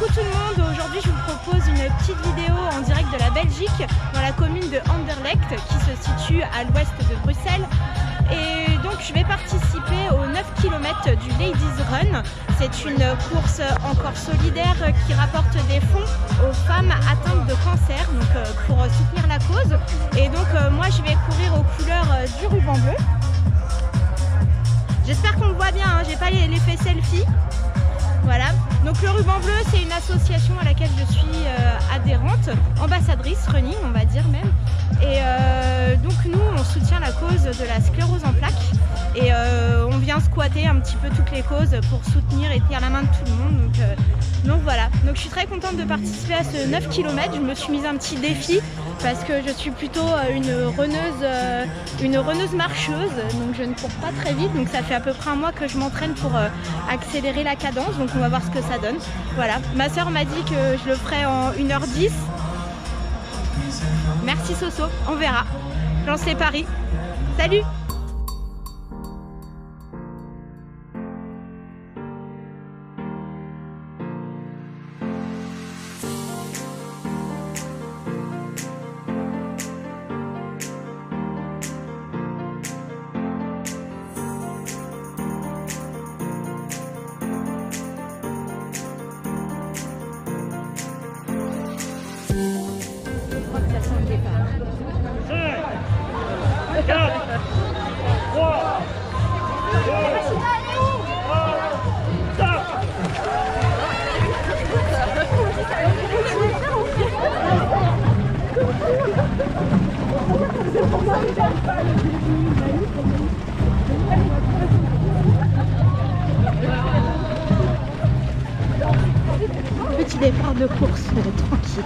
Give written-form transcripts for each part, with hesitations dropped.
Coucou tout le monde, aujourd'hui je vous propose une petite vidéo en direct de la Belgique dans la commune de Anderlecht qui se situe à l'ouest de Bruxelles. Et donc je vais participer aux 9 km du Ladies Run. C'est une course encore solidaire qui rapporte des fonds aux femmes atteintes de cancer, donc pour soutenir la cause. Et donc moi je vais courir aux couleurs du ruban bleu. J'espère qu'on le voit bien, hein, j'ai pas l'effet selfie. Voilà, donc le ruban bleu c'est une association à laquelle je suis adhérente, ambassadrice running on va dire même. Et donc nous on soutient la cause de la sclérose en plaques et on vient squatter un petit peu toutes les causes pour soutenir et tenir la main de tout le monde. Donc voilà, donc je suis très contente de participer à ce 9 km, je me suis mise un petit défi parce que je suis plutôt une runneuse marcheuse, donc je ne cours pas très vite, donc ça fait à peu près un mois que je m'entraîne pour accélérer la cadence, donc on va voir ce que ça donne. Voilà, ma soeur m'a dit que je le ferais en 1h10. Merci Soso, on verra. Je lance les paris. Salut! Petit départ de course tranquille.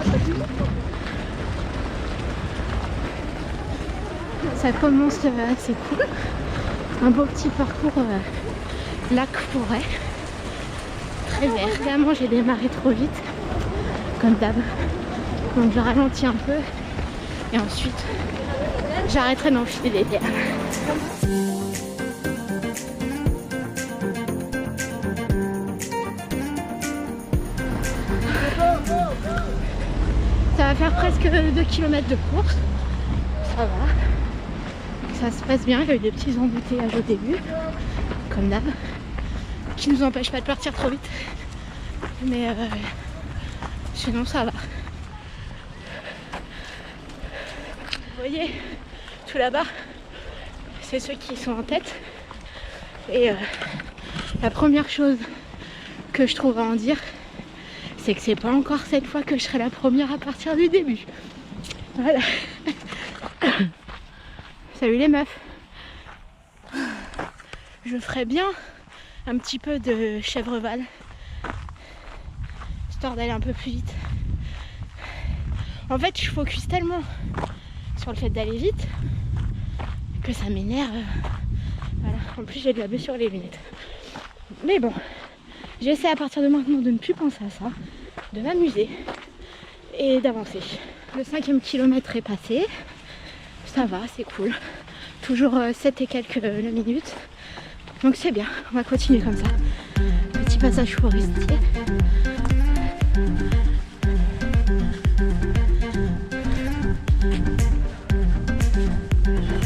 Ça commence assez cool. Un beau petit parcours lac-forêt. Très vert. Évidemment j'ai démarré trop vite, comme d'hab. Donc je ralentis un peu et ensuite j'arrêterai d'enfiler les terres. Ça va faire presque 2 km de course. Ça va. Ça se passe bien. Il y a eu des petits embouteillages au début, comme d'hab, qui nous empêchent pas de partir trop vite. Mais sinon ça va. Vous voyez, tout là-bas, c'est ceux qui sont en tête. Et la première chose que je trouve à en dire, c'est que c'est pas encore cette fois que je serai la première à partir du début. Voilà. Salut les meufs. Je ferais bien un petit peu de chèvreval, histoire d'aller un peu plus vite. En fait, je focus tellement sur le fait d'aller vite que ça m'énerve. Voilà. En plus, j'ai de la baie sur les lunettes. Mais bon, j'essaie à partir de maintenant de ne plus penser à ça, de m'amuser et d'avancer. Le 5e kilomètre est passé. Ça va, c'est cool. Toujours 7 et quelques minutes. Donc c'est bien, on va continuer comme ça. Petit passage forestier.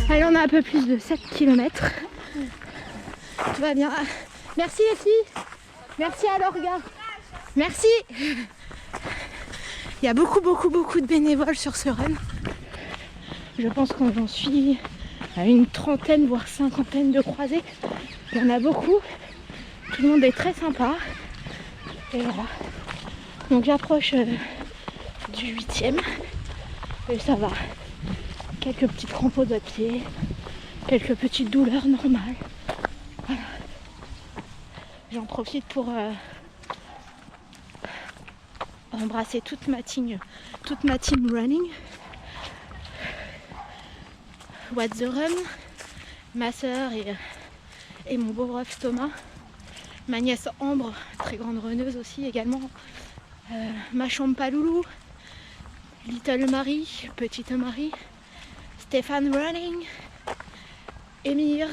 Allez, on a un peu plus de 7 km. Tout va bien. Merci les filles. Merci à l'orga. Merci. Il y a beaucoup de bénévoles sur ce run. Je pense qu'on en suit à une trentaine voire cinquantaine de croisés. Il y en a beaucoup. Tout le monde est très sympa. Et voilà. Donc j'approche du 8e. Et ça va. Quelques petites crampes aux pieds. Quelques petites douleurs normales. Voilà. J'en profite pour embrasser toute ma team running. What's the Run, ma soeur et mon beau ref Thomas, ma nièce Ambre, très grande runneuse aussi également, ma Champaloulou, Little Marie, Petite Marie, Stéphane Running, Émir.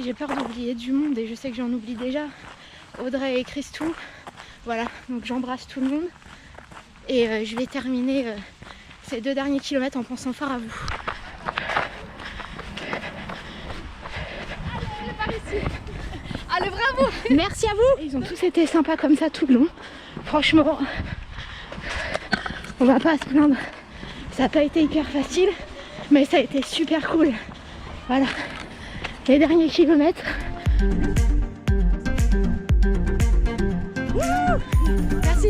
J'ai peur d'oublier du monde et je sais que j'en oublie déjà. Audrey et Christou. Voilà, donc j'embrasse tout le monde. Et je vais terminer ces 2 derniers kilomètres en pensant fort à vous. Allez, par ici. Allez, bravo. Merci à vous. Ils ont tous été sympas comme ça tout le long. Franchement, on va pas se plaindre. Ça n'a pas été hyper facile, mais ça a été super cool. Voilà, les derniers kilomètres. Merci.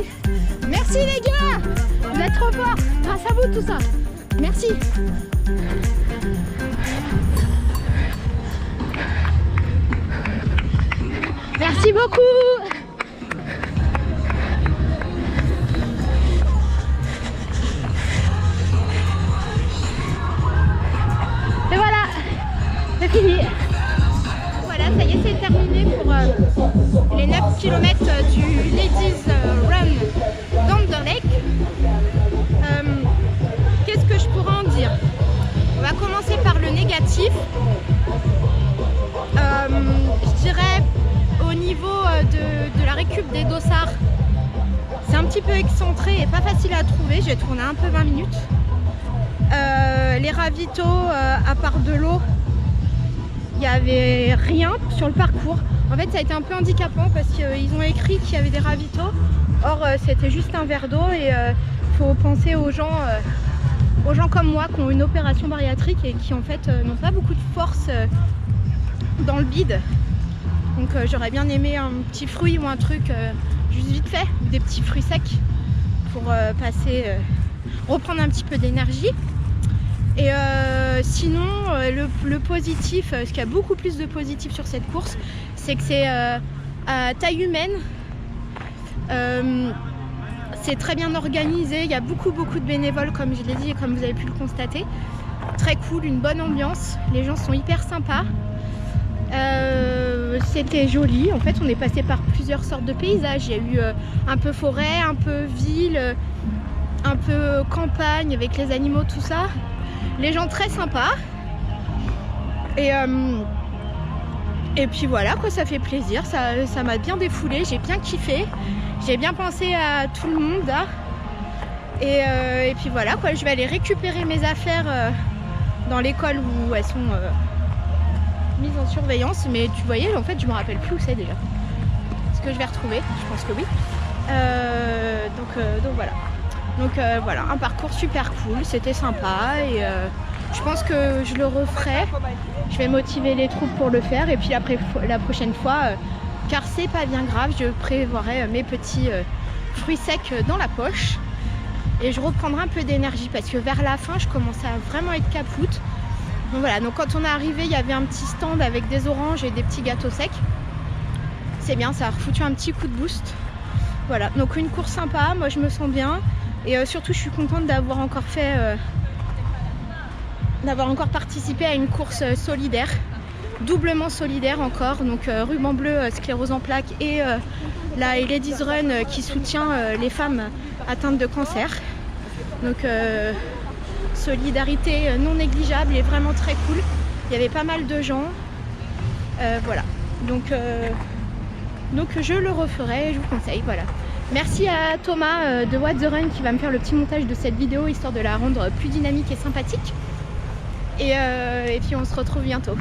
Merci les gars. Vous êtes trop forts. Grâce à vous tout ça. Merci. Merci beaucoup. Et voilà, c'est fini. Voilà, ça y est, c'est terminé pour les 9 km du Ladies Run d'Anderlecht. Qu'est-ce que je pourrais en dire? On va commencer par le négatif. Je dirais au niveau de la récup des dossards, c'est un petit peu excentré et pas facile à trouver. J'ai tourné un peu 20 minutes. Les ravitaux, à part de l'eau, il n'y avait rien sur le parcours. En fait, ça a été un peu handicapant parce qu'ils ont écrit qu'il y avait des ravitaux. Or, c'était juste un verre d'eau et faut penser aux gens comme moi qui ont une opération bariatrique et qui en fait n'ont pas beaucoup de force dans le bide. Donc j'aurais bien aimé un petit fruit ou un truc juste vite fait, des petits fruits secs pour reprendre un petit peu d'énergie. Et sinon le positif, parce qu'il y a beaucoup plus de positif sur cette course, c'est que c'est à taille humaine. C'est très bien organisé, il y a beaucoup de bénévoles comme je l'ai dit et comme vous avez pu le constater. Très cool, une bonne ambiance, les gens sont hyper sympas. C'était joli, en fait on est passé par plusieurs sortes de paysages. Il y a eu un peu forêt, un peu ville, un peu campagne avec les animaux, tout ça. Les gens très sympas. Et puis voilà quoi, ça fait plaisir, ça m'a bien défoulé, j'ai bien kiffé. J'ai bien pensé à tout le monde là. Et puis voilà quoi, je vais aller récupérer mes affaires dans l'école où elles sont mise en surveillance, mais tu voyais en fait je me rappelle plus où c'est déjà. Est-ce que je vais retrouver? Je pense que oui. Donc voilà. Donc voilà, un parcours super cool, c'était sympa et je pense que je le referai. Je vais motiver les troupes pour le faire et puis la prochaine fois, car c'est pas bien grave, je prévoirai mes petits fruits secs dans la poche et je reprendrai un peu d'énergie parce que vers la fin je commençais à vraiment être capoute. Donc voilà, donc quand on est arrivé, il y avait un petit stand avec des oranges et des petits gâteaux secs. C'est bien, ça a refoutu un petit coup de boost. Voilà, donc une course sympa, moi je me sens bien. Et surtout je suis contente d'avoir encore participé à une course solidaire. Doublement solidaire encore, donc ruban bleu, sclérose en plaques et la Ladies Run qui soutient les femmes atteintes de cancer. Donc solidarité non négligeable et vraiment très cool. Il y avait pas mal de gens. Voilà. Donc je le referai, je vous conseille. Voilà. Merci à Thomas de What the Run qui va me faire le petit montage de cette vidéo histoire de la rendre plus dynamique et sympathique. Et puis on se retrouve bientôt.